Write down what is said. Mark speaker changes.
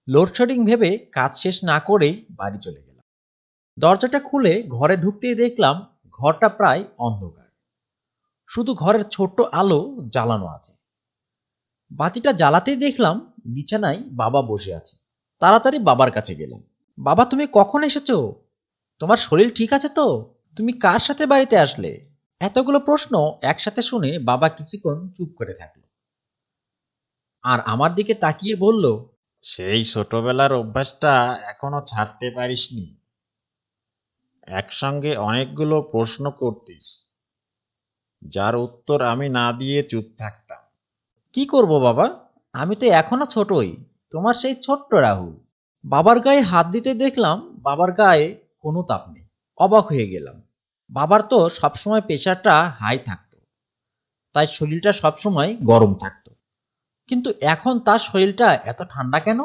Speaker 1: Load shedding ভেবে কাজ শেষ না করেই বাড়ি চলে গেলাম। দরজাটা খুলে ঘরে ঢুকতেই দেখলাম ঘরটা প্রায় অন্ধকার। শুধু ঘরের ছোট্ট আলো জ্বালানো আছে। বাতিটা জ্বালাতেই দেখলাম বিছানায় বাবা বসে আছে। তাড়াতাড়ি বাবার কাছে গেলাম। বাবা, তুমি কখন এসেছো? তোমার শরীর ঠিক আছে তো? তুমি কার সাথে বাড়িতে আসলে? এতগুলো প্রশ্ন একসাথে শুনে বাবা কিছুক্ষণ চুপ করে থাকলো, আর আমার দিকে তাকিয়ে বলল,
Speaker 2: সেই ছোটবেলার অভ্যাসটা এখনো ছাড়তে পারিসনি। একসঙ্গে অনেকগুলো প্রশ্ন করতিস, যার উত্তর আমি না দিয়ে চুপ থাকতাম।
Speaker 1: কি করব বাবা, আমি তো এখনো ছোটই, তোমার সেই ছোট্ট রাহুল। বাবার গায়ে হাত দিতে দেখলাম বাবার গায়ে কোনো তাপ নেই। অবাক হয়ে গেলাম। বাবার তো সবসময় প্রেশারটা হাই থাকতো, তাই শরীরটা সবসময় গরম থাকতো, কিন্তু এখন তার শরীরটা এত ঠান্ডা কেন?